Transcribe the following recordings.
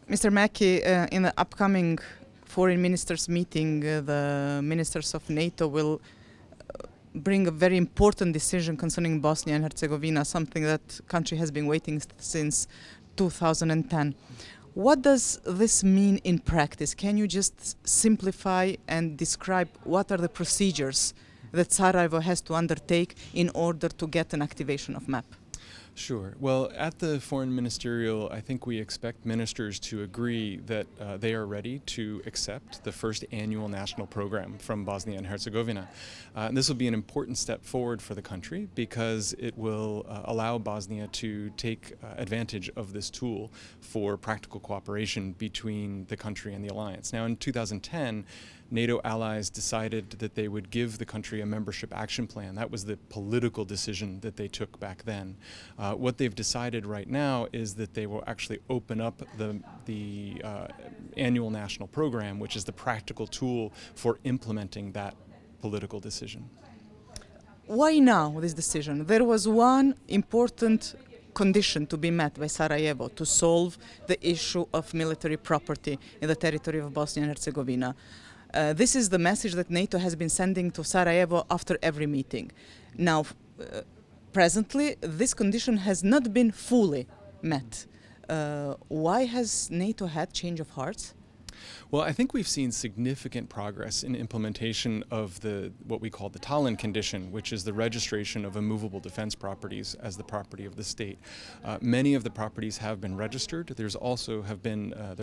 Mr. Mackey, in the upcoming foreign ministers meeting, the ministers of NATO will bring a very important decision concerning Bosnia and Herzegovina, something that country has been waiting since 2010. What does this mean in practice? Can you just simplify and describe what are the procedures that Sarajevo has to undertake in order to get an activation of MAP? Sure. Well, at the Foreign Ministerial, I think we expect ministers to agree that they are ready to accept the first annual national program from Bosnia and Herzegovina. And this will be an important step forward for the country because it will allow Bosnia to take advantage of this tool for practical cooperation between the country and the alliance. Now, in 2010, NATO allies decided that they would give the country a membership action plan. That was the political decision that they took back then. What they've decided right now is that they will actually open up the annual national program, which is the practical tool for implementing that political decision. Why now this decision? There was one important condition to be met by Sarajevo to solve the issue of military property in the territory of Bosnia and Herzegovina. This is the message that NATO has been sending to Sarajevo after every meeting. Now, presently, this condition has not been fully met. Why has NATO had change of hearts? Well, I think we've seen significant progress in implementation of what we call the Tallinn condition, which is the registration of immovable defense properties as the property of the state. Many of the properties have been registered. There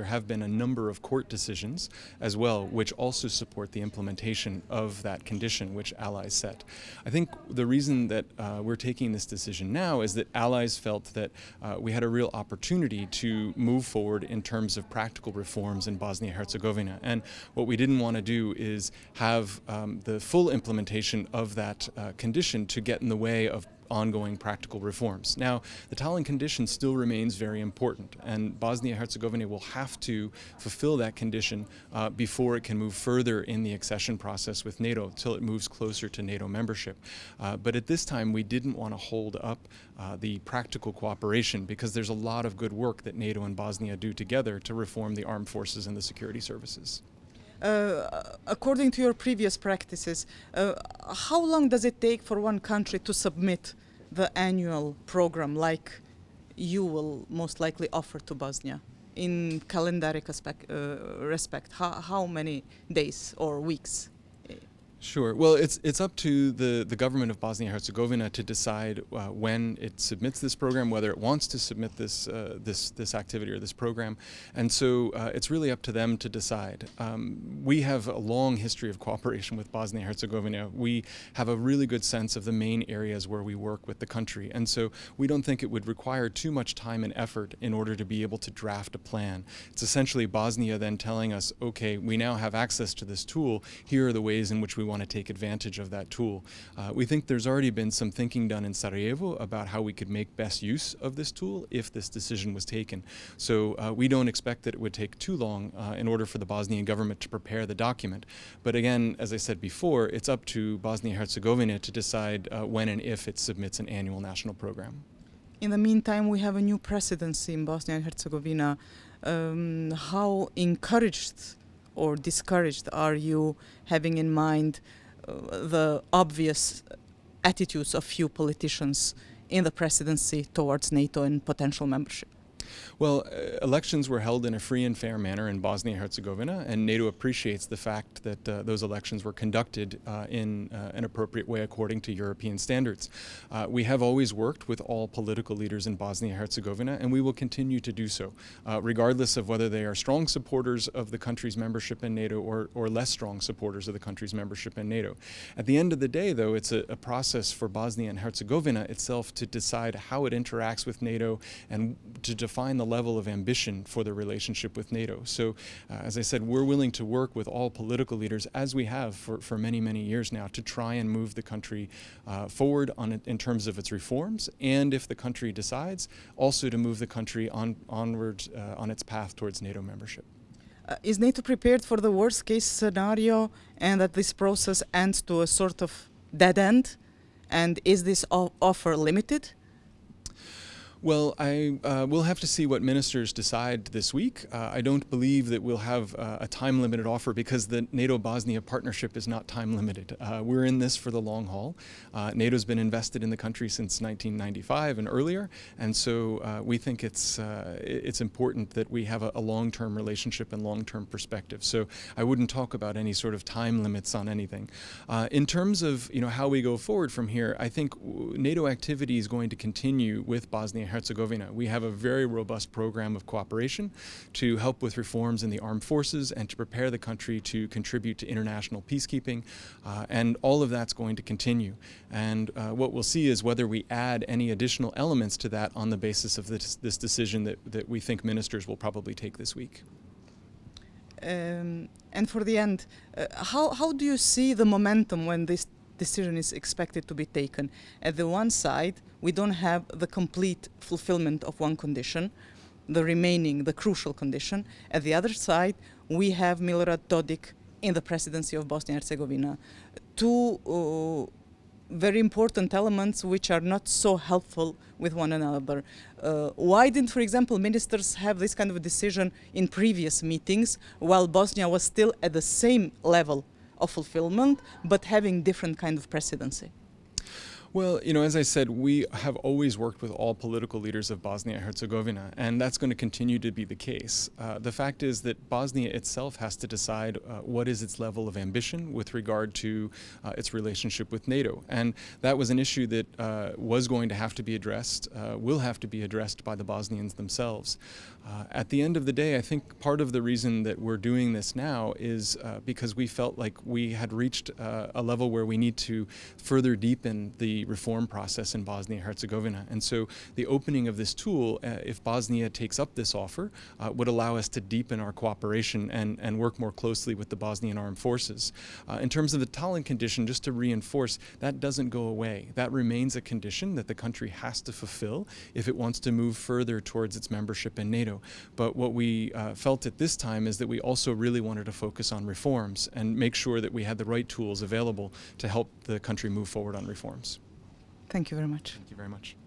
have been a number of court decisions as well, which also support the implementation of that condition which allies set. I think the reason that we're taking this decision now is that allies felt that we had a real opportunity to move forward in terms of practical reforms in Bosnia-Herzegovina. And what we didn't want to do is have the full implementation of that condition to get in the way of ongoing practical reforms. Now, the Tallinn condition still remains very important, and Bosnia-Herzegovina will have to fulfill that condition before it can move further in the accession process with NATO, till it moves closer to NATO membership. But at this time, we didn't want to hold up the practical cooperation because there's a lot of good work that NATO and Bosnia do together to reform the armed forces and the security services. According to your previous practices, how long does it take for one country to submit the annual program like you will most likely offer to Bosnia? In calendaric respect, how many days or weeks? Sure. Well, it's up to the government of Bosnia-Herzegovina to decide when it submits this program, whether it wants to submit this activity or this program, and so it's really up to them to decide. We have a long history of cooperation with Bosnia-Herzegovina. We have a really good sense of the main areas where we work with the country, and so we don't think it would require too much time and effort in order to be able to draft a plan. It's essentially Bosnia then telling us, okay, we now have access to this tool. Here are the ways in which we want to take advantage of that tool. We think there's already been some thinking done in Sarajevo about how we could make best use of this tool if this decision was taken. So we don't expect that it would take too long in order for the Bosnian government to prepare the document. But again, as I said before, it's up to Bosnia-Herzegovina to decide when and if it submits an annual national program. In the meantime, we have a new presidency in Bosnia and Herzegovina. How encouraged or discouraged are you, having in mind the obvious attitudes of few politicians in the presidency towards NATO and potential membership? Well, elections were held in a free and fair manner in Bosnia-Herzegovina, and NATO appreciates the fact that those elections were conducted in an appropriate way according to European standards. We have always worked with all political leaders in Bosnia-Herzegovina, and we will continue to do so, regardless of whether they are strong supporters of the country's membership in NATO or less strong supporters of the country's membership in NATO. At the end of the day, though, it's a process for Bosnia and Herzegovina itself to decide how it interacts with NATO and to define the level of ambition for the relationship with NATO. So, as I said, we're willing to work with all political leaders, as we have for many, many years now, to try and move the country forward in terms of its reforms, and if the country decides, also to move the country onward on its path towards NATO membership. Is NATO prepared for the worst case scenario and that this process ends to a sort of dead end? And is this offer limited? Well, we'll have to see what ministers decide this week. I don't believe that we'll have a time-limited offer because the NATO-Bosnia partnership is not time-limited. We're in this for the long haul. NATO's been invested in the country since 1995 and earlier, and so we think it's important that we have a long-term relationship and long-term perspective. So I wouldn't talk about any sort of time limits on anything. In terms of how we go forward from here, I think NATO activity is going to continue with Bosnia-Herzegovina. We have a very robust program of cooperation to help with reforms in the armed forces and to prepare the country to contribute to international peacekeeping, and all of that's going to continue. And what we'll see is whether we add any additional elements to that on the basis of this decision that we think ministers will probably take this week. And for the end, how do you see the momentum when this decision is expected to be taken? At the one side, we don't have the complete fulfillment of one condition, the crucial condition. At the other side, we have Milorad Dodik in the presidency of Bosnia and Herzegovina. Two very important elements which are not so helpful with one another. Why didn't, for example, ministers have this kind of a decision in previous meetings while Bosnia was still at the same level of fulfillment but having different kind of presidency? Well, as I said, we have always worked with all political leaders of Bosnia and Herzegovina, and that's going to continue to be the case. The fact is that Bosnia itself has to decide what is its level of ambition with regard to its relationship with NATO. And that was an issue that was going to have to be addressed, will have to be addressed by the Bosnians themselves. At the end of the day, I think part of the reason that we're doing this now is because we felt like we had reached a level where we need to further deepen the reform process in Bosnia-Herzegovina. And so the opening of this tool, if Bosnia takes up this offer, would allow us to deepen our cooperation and work more closely with the Bosnian armed forces. In terms of the Tallinn condition, just to reinforce, that doesn't go away. That remains a condition that the country has to fulfill if it wants to move further towards its membership in NATO. But what we felt at this time is that we also really wanted to focus on reforms and make sure that we had the right tools available to help the country move forward on reforms. Thank you very much. Thank you very much.